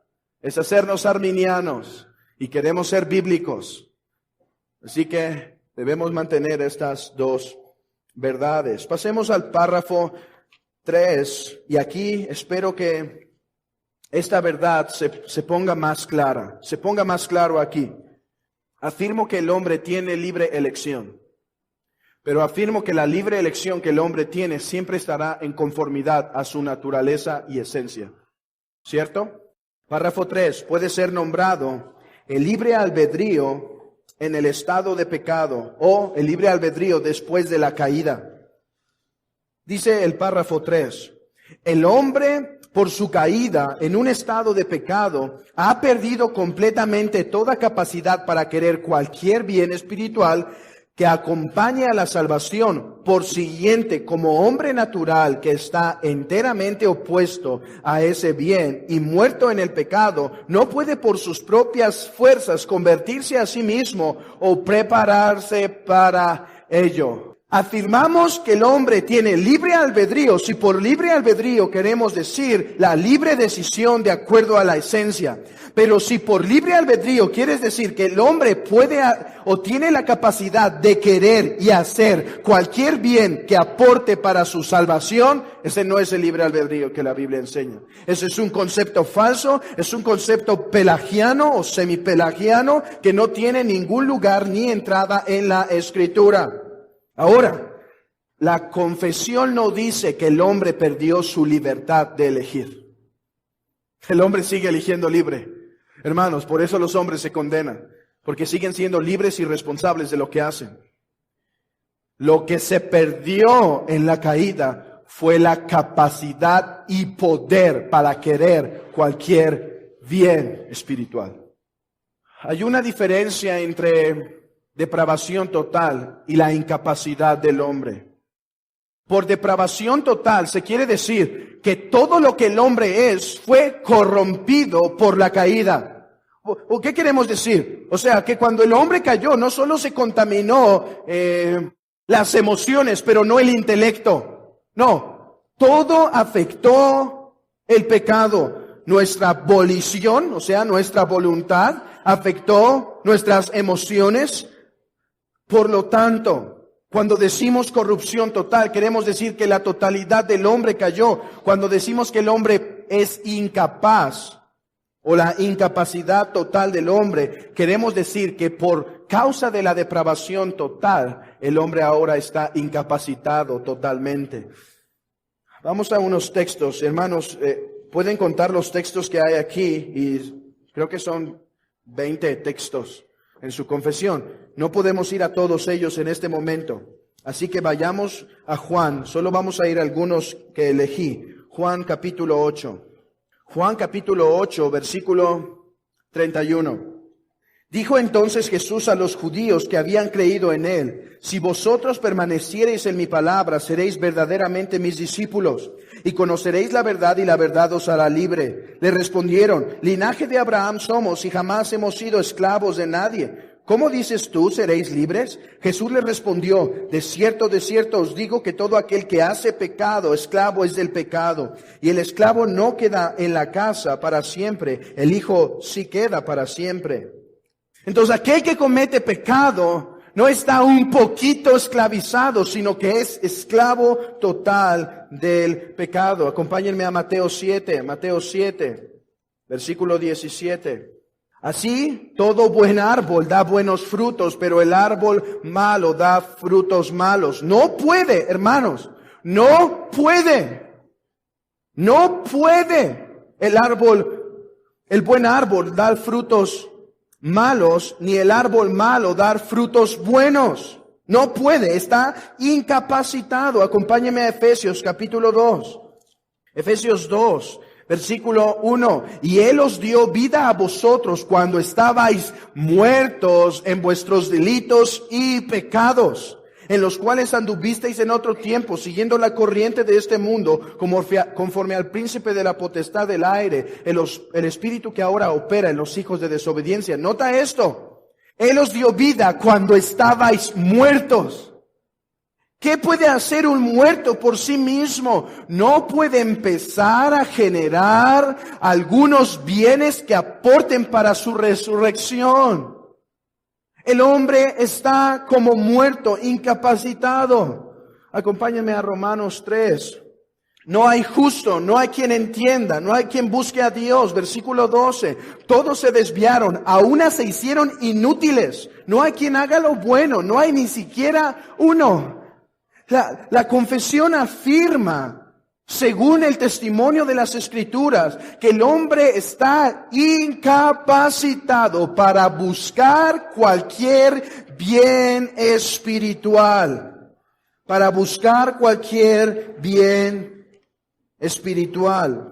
es hacernos arminianos y queremos ser bíblicos. Así que debemos mantener estas dos verdades. Pasemos al párrafo 3 y aquí espero que esta verdad se ponga más clara, se ponga más claro aquí. Afirmo que el hombre tiene libre elección. Pero afirmo que la libre elección que el hombre tiene siempre estará en conformidad a su naturaleza y esencia. ¿Cierto? Párrafo 3. Puede ser nombrado el libre albedrío en el estado de pecado o el libre albedrío después de la caída. Dice el párrafo 3. El hombre, por su caída en un estado de pecado, ha perdido completamente toda capacidad para querer cualquier bien espiritual que acompañe a la salvación. Por siguiente, como hombre natural que está enteramente opuesto a ese bien y muerto en el pecado, no puede por sus propias fuerzas convertirse a sí mismo o prepararse para ello. Afirmamos que el hombre tiene libre albedrío, si por libre albedrío queremos decir la libre decisión de acuerdo a la esencia. Pero si por libre albedrío quieres decir que el hombre puede o tiene la capacidad de querer y hacer cualquier bien que aporte para su salvación, ese no es el libre albedrío que la Biblia enseña. Ese es un concepto falso, es un concepto pelagiano o semipelagiano que no tiene ningún lugar ni entrada en la Escritura. Ahora, la confesión no dice que el hombre perdió su libertad de elegir. El hombre sigue eligiendo libre. Hermanos, por eso los hombres se condenan, porque siguen siendo libres y responsables de lo que hacen. Lo que se perdió en la caída fue la capacidad y poder para querer cualquier bien espiritual. Hay una diferencia entre depravación total y la incapacidad del hombre. Por depravación total se quiere decir que todo lo que el hombre es fue corrompido por la caída. ¿O qué queremos decir? O sea, que cuando el hombre cayó no solo se contaminó las emociones, pero no el intelecto. No, todo afectó el pecado. Nuestra volición, o sea, nuestra voluntad, afectó nuestras emociones. Por lo tanto, cuando decimos corrupción total, queremos decir que la totalidad del hombre cayó. Cuando decimos que el hombre es incapaz o la incapacidad total del hombre, queremos decir que por causa de la depravación total, el hombre ahora está incapacitado totalmente. Vamos a unos textos, hermanos, pueden contar los textos que hay aquí y creo que son 20 textos en su confesión. No podemos ir a todos ellos en este momento. Así que vayamos a Juan. Solo vamos a ir a algunos que elegí. Juan capítulo 8. Juan capítulo 8, versículo 31. Dijo entonces Jesús a los judíos que habían creído en él: si vosotros permaneciereis en mi palabra, seréis verdaderamente mis discípulos, y conoceréis la verdad, y la verdad os hará libre. Le respondieron: linaje de Abraham somos, y jamás hemos sido esclavos de nadie. ¿Cómo dices tú, seréis libres? Jesús le respondió: de cierto os digo que todo aquel que hace pecado, esclavo es del pecado. Y el esclavo no queda en la casa para siempre, el hijo sí queda para siempre. Entonces aquel que comete pecado no está un poquito esclavizado, sino que es esclavo total del pecado. Acompáñenme a Mateo 7, versículo 17. Así, todo buen árbol da buenos frutos, pero el árbol malo da frutos malos. No puede, hermanos, no puede el buen árbol dar frutos malos, ni el árbol malo dar frutos buenos. No puede, está incapacitado. Acompáñeme a Efesios capítulo 2. Efesios 2. Versículo 1, y Él os dio vida a vosotros cuando estabais muertos en vuestros delitos y pecados, en los cuales anduvisteis en otro tiempo, siguiendo la corriente de este mundo, conforme al príncipe de la potestad del aire, el espíritu que ahora opera en los hijos de desobediencia. Nota esto, Él os dio vida cuando estabais muertos. ¿Qué puede hacer un muerto por sí mismo? No puede empezar a generar algunos bienes que aporten para su resurrección. El hombre está como muerto, incapacitado. Acompáñenme a Romanos 3. No hay justo, no hay quien entienda, no hay quien busque a Dios. Versículo 12. Todos se desviaron, a una se hicieron inútiles. No hay quien haga lo bueno, no hay ni siquiera uno. La confesión afirma, según el testimonio de las Escrituras, que el hombre está incapacitado para buscar cualquier bien espiritual. Para buscar cualquier bien espiritual.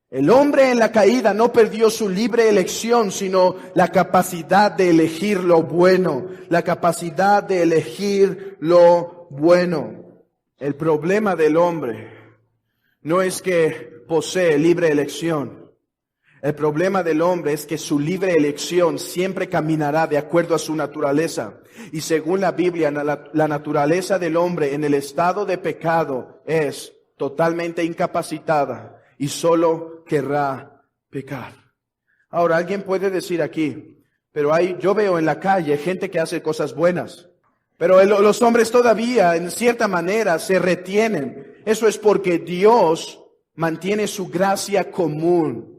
El hombre en la caída no perdió su libre elección, sino la capacidad de elegir lo bueno, la capacidad de elegir lo bueno. El problema del hombre no es que posee libre elección. El problema del hombre es que su libre elección siempre caminará de acuerdo a su naturaleza. Y según la Biblia, la naturaleza del hombre en el estado de pecado es totalmente incapacitada y solo querrá pecar. Ahora, alguien puede decir aquí, pero yo veo en la calle gente que hace cosas buenas, pero los hombres todavía en cierta manera se retienen. Eso es porque Dios mantiene su gracia común.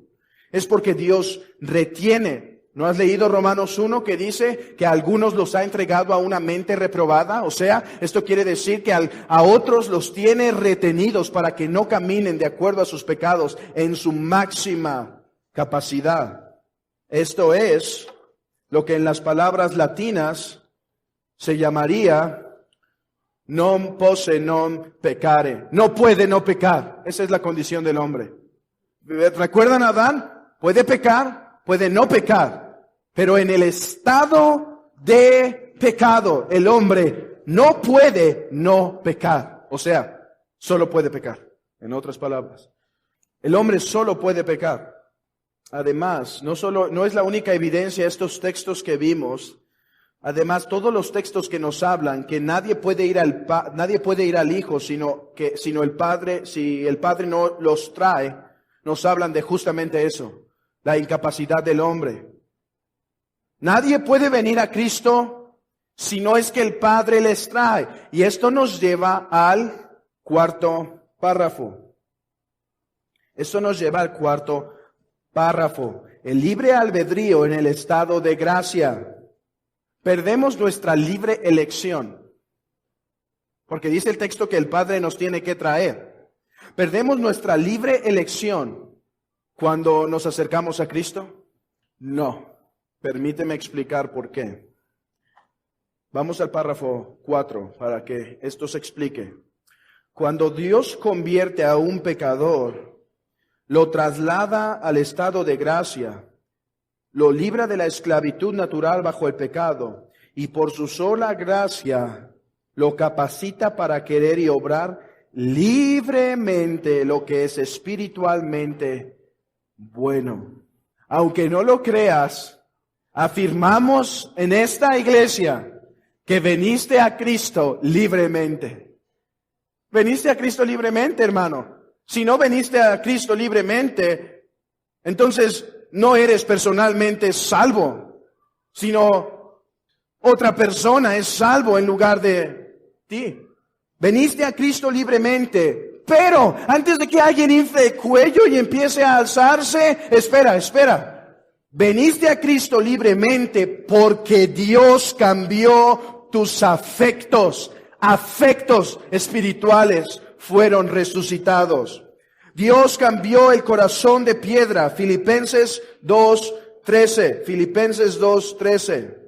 Es porque Dios retiene. ¿No has leído Romanos 1 que dice que a algunos los ha entregado a una mente reprobada? O sea, esto quiere decir que a otros los tiene retenidos para que no caminen de acuerdo a sus pecados en su máxima capacidad. Esto es lo que en las palabras latinas se llamaría non posse non peccare. No puede no pecar. Esa es la condición del hombre. ¿Recuerdan a Adán? Puede pecar, puede no pecar, pero en el estado de pecado, el hombre no puede no pecar. O sea, solo puede pecar. En otras palabras, el hombre solo puede pecar. Además, no es la única evidencia estos textos que vimos. Además, todos los textos que nos hablan que nadie puede ir al Hijo, sino el Padre, si el Padre no los trae, nos hablan de justamente eso. La incapacidad del hombre. Nadie puede venir a Cristo si no es que el Padre les trae. Y esto nos lleva al cuarto párrafo. El libre albedrío en el estado de gracia. Perdemos nuestra libre elección. Porque dice el texto que el Padre nos tiene que traer. Perdemos nuestra libre elección cuando nos acercamos a Cristo. No. Permíteme explicar por qué. Vamos al párrafo 4 para que esto se explique. Cuando Dios convierte a un pecador, lo traslada al estado de gracia, lo libra de la esclavitud natural bajo el pecado y por su sola gracia lo capacita para querer y obrar libremente lo que es espiritualmente bueno. Aunque no lo creas, afirmamos en esta iglesia que veniste a Cristo libremente. Veniste a Cristo libremente, hermano. Si no veniste a Cristo libremente, entonces no eres personalmente salvo, sino otra persona es salvo en lugar de ti. Veniste a Cristo libremente. Pero antes de que alguien infle el cuello y empiece a alzarse, espera. Veniste a Cristo libremente porque Dios cambió tus afectos espirituales fueron resucitados. Dios cambió el corazón de piedra. Filipenses 2:13.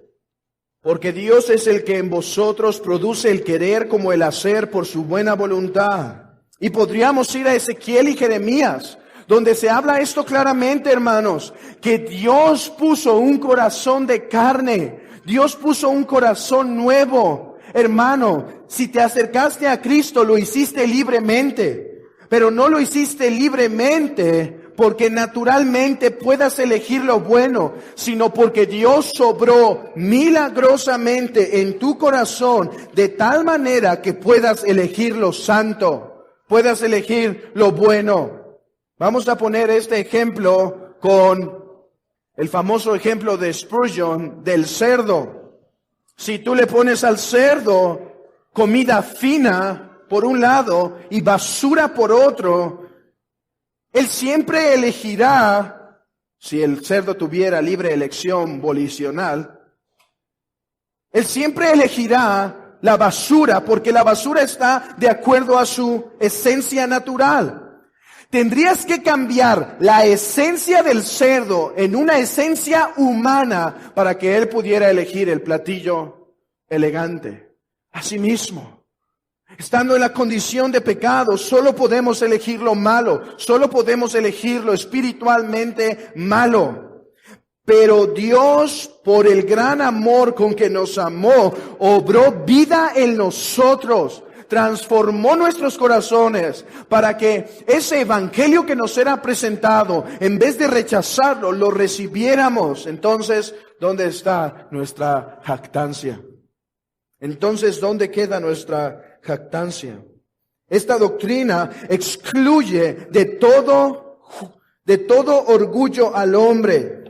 Porque Dios es el que en vosotros produce el querer como el hacer por su buena voluntad. Y podríamos ir a Ezequiel y Jeremías, donde se habla esto claramente, hermanos, que Dios puso un corazón de carne, Dios puso un corazón nuevo. Hermano, si te acercaste a Cristo, lo hiciste libremente, pero no lo hiciste libremente porque naturalmente puedas elegir lo bueno, sino porque Dios sobró milagrosamente en tu corazón de tal manera que puedas elegir lo santo, puedas elegir lo bueno. Vamos a poner este ejemplo con el famoso ejemplo de Spurgeon del cerdo. Si tú le pones al cerdo comida fina por un lado y basura por otro, él siempre elegirá, si el cerdo tuviera libre elección volicional, él siempre elegirá la basura porque la basura está de acuerdo a su esencia natural. Tendrías que cambiar la esencia del cerdo en una esencia humana para que él pudiera elegir el platillo elegante. Asimismo, estando en la condición de pecado, solo podemos elegir lo malo, solo podemos elegir lo espiritualmente malo. Pero Dios, por el gran amor con que nos amó, obró vida en nosotros, transformó nuestros corazones para que ese evangelio que nos era presentado, en vez de rechazarlo, lo recibiéramos. Entonces, ¿dónde está nuestra jactancia? Entonces, ¿dónde queda nuestra jactancia? Esta doctrina excluye de todo orgullo al hombre,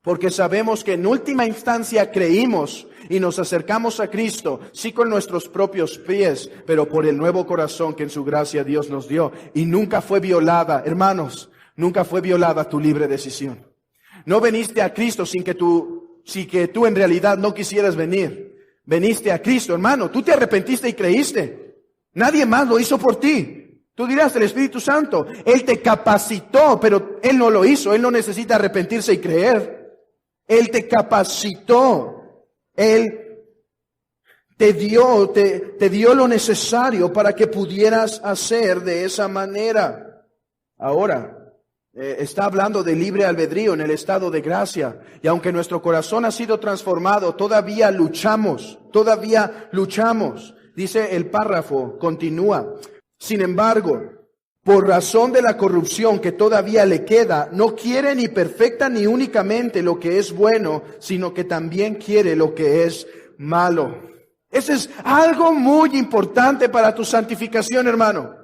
porque sabemos que en última instancia creímos y nos acercamos a Cristo, sí con nuestros propios pies, pero por el nuevo corazón que en su gracia Dios nos dio. Y nunca fue violada, hermanos, nunca fue violada tu libre decisión. No veniste a Cristo sin que tú en realidad no quisieras venir. Veniste a Cristo, hermano, tú te arrepentiste y creíste. Nadie más lo hizo por ti. Tú dirás, el Espíritu Santo, Él te capacitó, pero Él no lo hizo. Él no necesita arrepentirse y creer. Él te capacitó. Él te dio lo necesario para que pudieras hacer de esa manera. Ahora, está hablando de libre albedrío en el estado de gracia. Y aunque nuestro corazón ha sido transformado, todavía luchamos. Dice el párrafo, continúa. Sin embargo, por razón de la corrupción que todavía le queda, no quiere ni perfecta ni únicamente lo que es bueno, sino que también quiere lo que es malo. Eso es algo muy importante para tu santificación, hermano.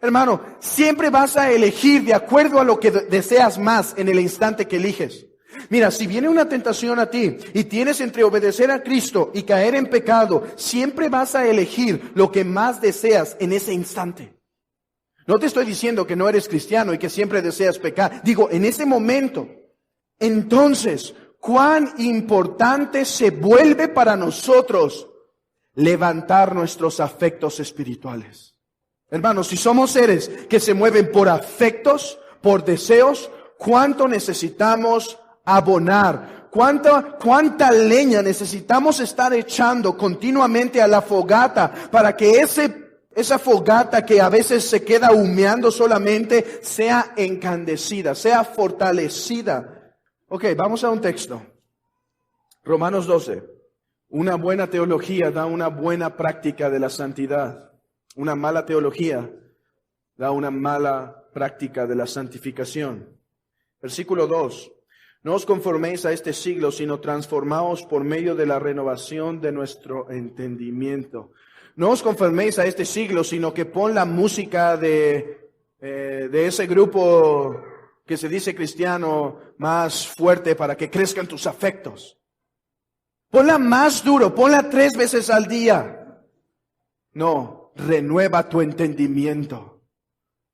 Hermano, siempre vas a elegir de acuerdo a lo que deseas más en el instante que eliges. Mira, si viene una tentación a ti y tienes entre obedecer a Cristo y caer en pecado, siempre vas a elegir lo que más deseas en ese instante. No te estoy diciendo que no eres cristiano y que siempre deseas pecar. Digo, en ese momento. Entonces, cuán importante se vuelve para nosotros levantar nuestros afectos espirituales. Hermanos, si somos seres que se mueven por afectos, por deseos, ¿cuánto necesitamos abonar? ¿Cuánta leña necesitamos estar echando continuamente a la fogata para que esa fogata que a veces se queda humeando solamente sea encandecida, sea fortalecida? Ok, vamos a un texto. Romanos 12. Una buena teología da una buena práctica de la santidad. Una mala teología da una mala práctica de la santificación. Versículo 2. No os conforméis a este siglo, sino transformaos por medio de la renovación de nuestro entendimiento. No os conforméis a este siglo, sino que pon la música de ese grupo que se dice cristiano más fuerte para que crezcan tus afectos. Ponla más duro, ponla 3 veces al día. No, renueva tu entendimiento.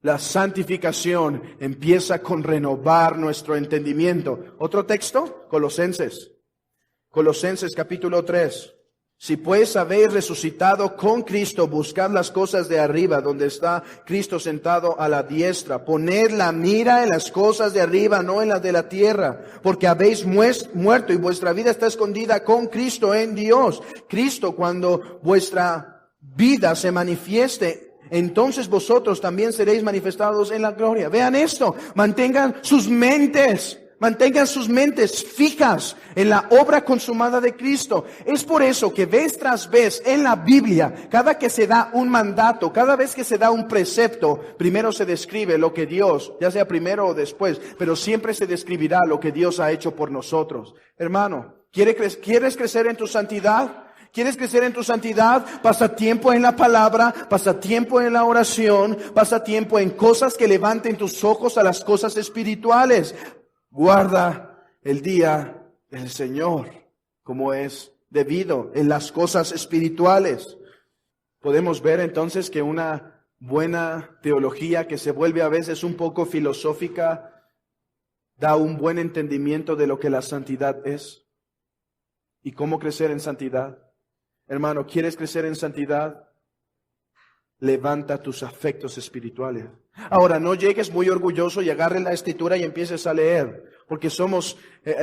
La santificación empieza con renovar nuestro entendimiento. ¿Otro texto? Colosenses. Colosenses capítulo 3. Si pues habéis resucitado con Cristo, buscad las cosas de arriba, donde está Cristo sentado a la diestra. Poned la mira en las cosas de arriba, no en las de la tierra, porque habéis muerto y vuestra vida está escondida con Cristo en Dios. Cristo, cuando vuestra vida se manifieste, entonces vosotros también seréis manifestados en la gloria. Vean esto, mantengan sus mentes fijas en la obra consumada de Cristo. Es por eso que vez tras vez en la Biblia, cada que se da un mandato, cada vez que se da un precepto, primero se describe lo que Dios, ya sea primero o después, pero siempre se describirá lo que Dios ha hecho por nosotros. Hermano, ¿quieres crecer en tu santidad? ¿Quieres crecer en tu santidad? Pasa tiempo en la palabra, pasa tiempo en la oración, pasa tiempo en cosas que levanten tus ojos a las cosas espirituales. Guarda el día del Señor como es debido en las cosas espirituales. Podemos ver entonces que una buena teología que se vuelve a veces un poco filosófica da un buen entendimiento de lo que la santidad es y cómo crecer en santidad. Hermano, ¿quieres crecer en santidad? Levanta tus afectos espirituales. Ahora, no llegues muy orgulloso y agarre la escritura y empieces a leer, porque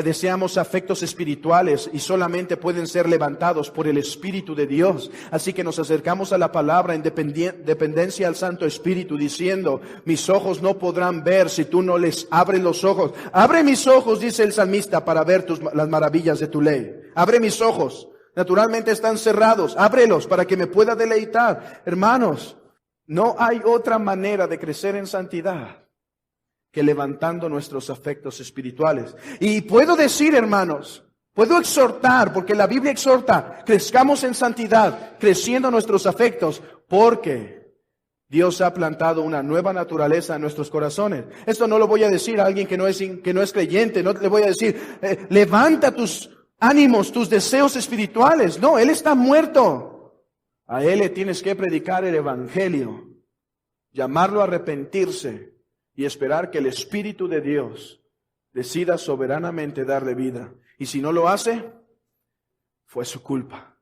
deseamos afectos espirituales y solamente pueden ser levantados por el Espíritu de Dios. Así que nos acercamos a la palabra en dependencia al Santo Espíritu, diciendo, mis ojos no podrán ver si tú no les abres los ojos. Abre mis ojos, dice el salmista, para ver las maravillas de tu ley. Abre mis ojos. Naturalmente están cerrados. Ábrelos para que me pueda deleitar. Hermanos, no hay otra manera de crecer en santidad que levantando nuestros afectos espirituales. Y puedo decir, hermanos, puedo exhortar, porque la Biblia exhorta, crezcamos en santidad, creciendo nuestros afectos, porque Dios ha plantado una nueva naturaleza en nuestros corazones. Esto no lo voy a decir a alguien que no es creyente, no le voy a decir, levanta tus ánimos, tus deseos espirituales. No, Él está muerto. A Él le tienes que predicar el Evangelio, llamarlo a arrepentirse y esperar que el Espíritu de Dios decida soberanamente darle vida. Y si no lo hace, fue su culpa.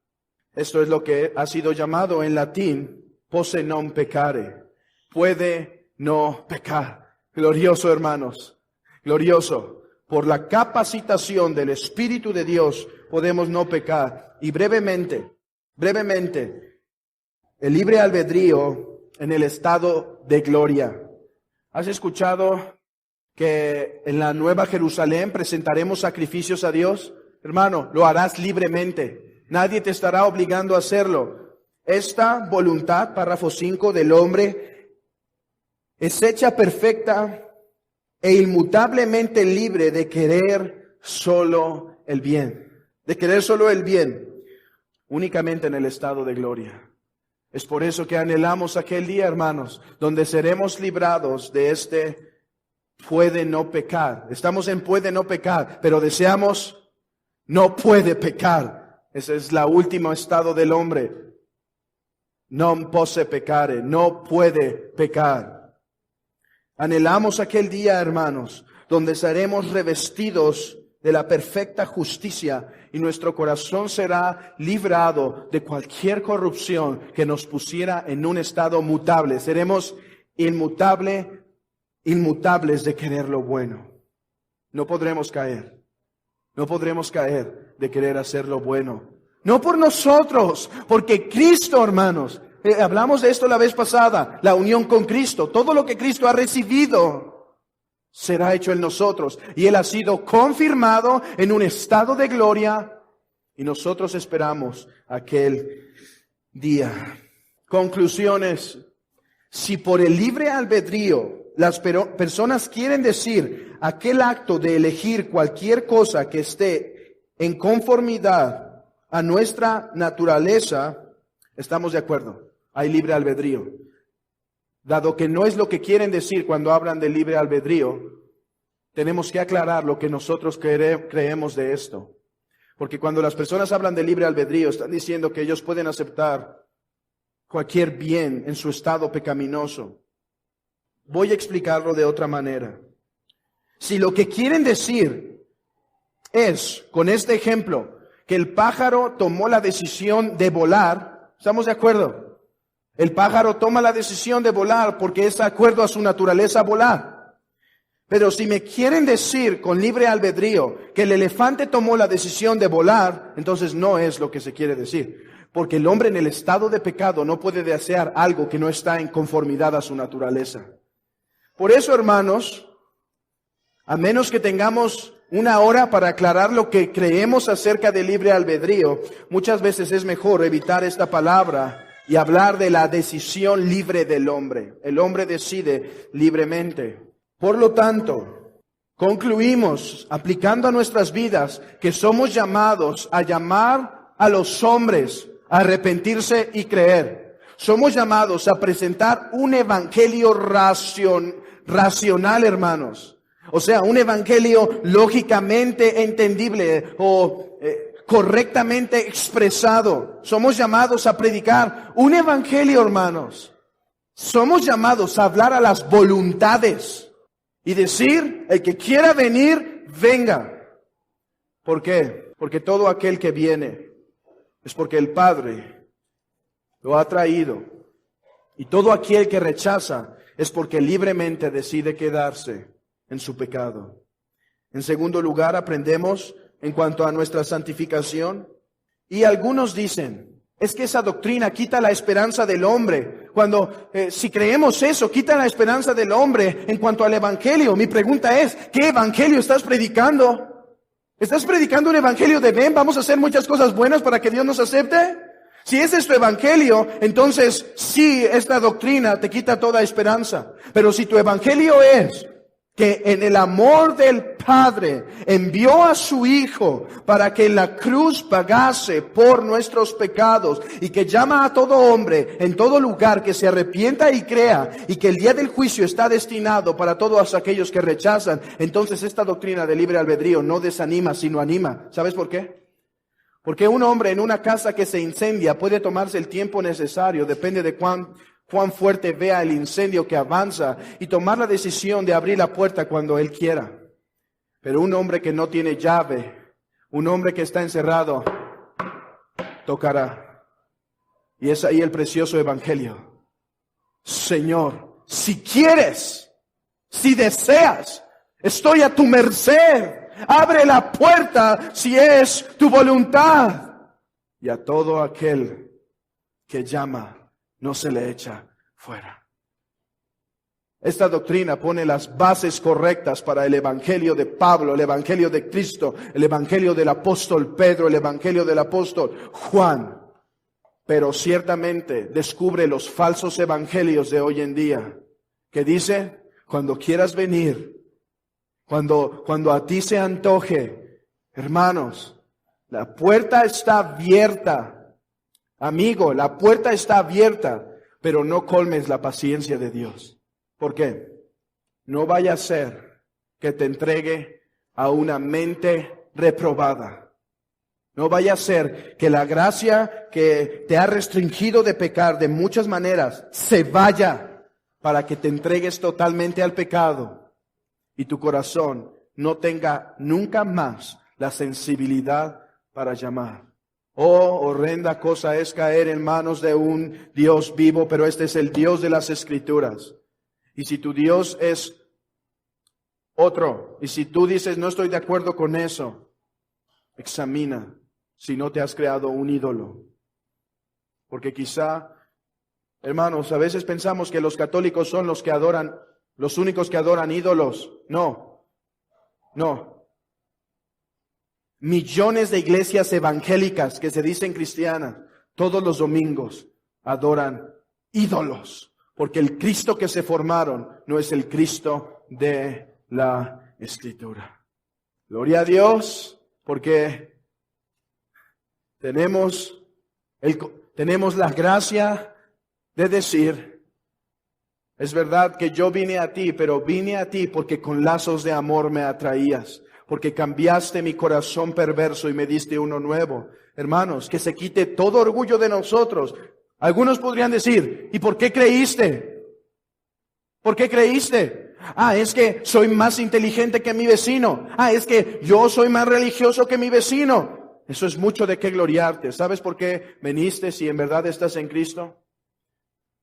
Esto es lo que ha sido llamado en latín posse non peccare, puede no pecar. Glorioso, hermanos, glorioso. Por la capacitación del Espíritu de Dios podemos no pecar. Y brevemente, el libre albedrío en el estado de gloria. ¿Has escuchado que en la Nueva Jerusalén presentaremos sacrificios a Dios? Hermano, lo harás libremente. Nadie te estará obligando a hacerlo. Esta voluntad, párrafo 5, del hombre es hecha perfecta e inmutablemente libre de querer solo el bien. De querer solo el bien, únicamente en el estado de gloria. Es por eso que anhelamos aquel día, hermanos, donde seremos librados de este puede no pecar. Estamos en puede no pecar, pero deseamos no puede pecar. Ese es el último estado del hombre. Non posse peccare, no puede pecar. Anhelamos aquel día, hermanos, donde seremos revestidos de la perfecta justicia y nuestro corazón será librado de cualquier corrupción que nos pusiera en un estado mutable. Seremos inmutables de querer lo bueno. No podremos caer de querer hacer lo bueno. No por nosotros, porque Cristo, hermanos, hablamos de esto la vez pasada, la unión con Cristo, todo lo que Cristo ha recibido será hecho en nosotros. Y Él ha sido confirmado en un estado de gloria y nosotros esperamos aquel día. Conclusiones. Si por el libre albedrío las personas quieren decir aquel acto de elegir cualquier cosa que esté en conformidad a nuestra naturaleza, estamos de acuerdo. Hay libre albedrío. Dado que no es lo que quieren decir cuando hablan de libre albedrío, tenemos que aclarar lo que nosotros creemos de esto. Porque cuando las personas hablan de libre albedrío, están diciendo que ellos pueden aceptar cualquier bien en su estado pecaminoso. Voy a explicarlo de otra manera. Si lo que quieren decir es, con este ejemplo, que el pájaro tomó la decisión de volar, ¿estamos de acuerdo? El pájaro toma la decisión de volar porque es de acuerdo a su naturaleza volar. Pero si me quieren decir con libre albedrío que el elefante tomó la decisión de volar, entonces no es lo que se quiere decir. Porque el hombre en el estado de pecado no puede desear algo que no está en conformidad a su naturaleza. Por eso, hermanos, a menos que tengamos una hora para aclarar lo que creemos acerca del libre albedrío, muchas veces es mejor evitar esta palabra y hablar de la decisión libre del hombre. El hombre decide libremente. Por lo tanto, concluimos, aplicando a nuestras vidas, que somos llamados a llamar a los hombres a arrepentirse y creer. Somos llamados a presentar un evangelio racional, hermanos. O sea, un evangelio lógicamente entendible o correctamente expresado. Somos llamados a predicar un evangelio, hermanos. Somos llamados a hablar a las voluntades y decir, el que quiera venir, venga. ¿Por qué? Porque todo aquel que viene es porque el Padre lo ha traído. Y todo aquel que rechaza es porque libremente decide quedarse en su pecado. En segundo lugar, aprendemos en cuanto a nuestra santificación. Y algunos dicen, es que esa doctrina quita la esperanza del hombre. Cuando, si creemos eso, quita la esperanza del hombre en cuanto al evangelio. Mi pregunta es, ¿qué evangelio estás predicando? ¿Estás predicando un evangelio de ven, vamos a hacer muchas cosas buenas para que Dios nos acepte? Si ese es tu evangelio, entonces sí, esta doctrina te quita toda esperanza. Pero si tu evangelio es que en el amor del Padre envió a su Hijo para que la cruz pagase por nuestros pecados y que llama a todo hombre en todo lugar que se arrepienta y crea y que el día del juicio está destinado para todos aquellos que rechazan, entonces esta doctrina de libre albedrío no desanima sino anima. ¿Sabes por qué? Porque un hombre en una casa que se incendia puede tomarse el tiempo necesario, depende de cuán fuerte vea el incendio que avanza y tomar la decisión de abrir la puerta cuando él quiera. Pero un hombre que no tiene llave, un hombre que está encerrado, tocará. Y es ahí el precioso evangelio. Señor, si quieres, si deseas, estoy a tu merced. Abre la puerta si es tu voluntad. Y a todo aquel que llama, no se le echa fuera. Esta doctrina pone las bases correctas para el evangelio de Pablo, el evangelio de Cristo, el evangelio del apóstol Pedro, el evangelio del apóstol Juan. Pero ciertamente descubre los falsos evangelios de hoy en día, que dice, cuando quieras venir, cuando a ti se antoje, hermanos, la puerta está abierta. Amigo, la puerta está abierta, pero no colmes la paciencia de Dios. ¿Por qué? No vaya a ser que te entregue a una mente reprobada. No vaya a ser que la gracia que te ha restringido de pecar de muchas maneras se vaya para que te entregues totalmente al pecado y tu corazón no tenga nunca más la sensibilidad para llamar. Oh, horrenda cosa es caer en manos de un Dios vivo, pero este es el Dios de las Escrituras. Y si tu Dios es otro, y si tú dices no estoy de acuerdo con eso, examina si no te has creado un ídolo. Porque quizá, hermanos, a veces pensamos que los católicos son los únicos que adoran ídolos. No. Millones de iglesias evangélicas que se dicen cristianas, todos los domingos adoran ídolos, porque el Cristo que se formaron no es el Cristo de la Escritura. Gloria a Dios, porque tenemos la gracia de decir, es verdad que yo vine a ti, pero vine a ti porque con lazos de amor me atraías. Porque cambiaste mi corazón perverso y me diste uno nuevo. Hermanos, que se quite todo orgullo de nosotros. Algunos podrían decir, ¿y por qué creíste? ¿Por qué creíste? Es que soy más inteligente que mi vecino. Es que yo soy más religioso que mi vecino. Eso es mucho de qué gloriarte. ¿Sabes por qué viniste si en verdad estás en Cristo?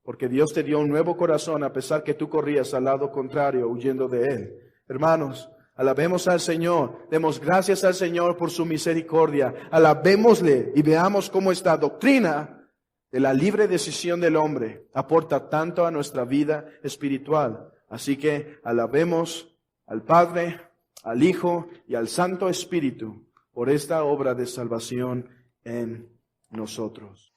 Porque Dios te dio un nuevo corazón a pesar que tú corrías al lado contrario huyendo de Él. Hermanos, alabemos al Señor, demos gracias al Señor por su misericordia, alabémosle y veamos cómo esta doctrina de la libre decisión del hombre aporta tanto a nuestra vida espiritual. Así que alabemos al Padre, al Hijo y al Santo Espíritu por esta obra de salvación en nosotros.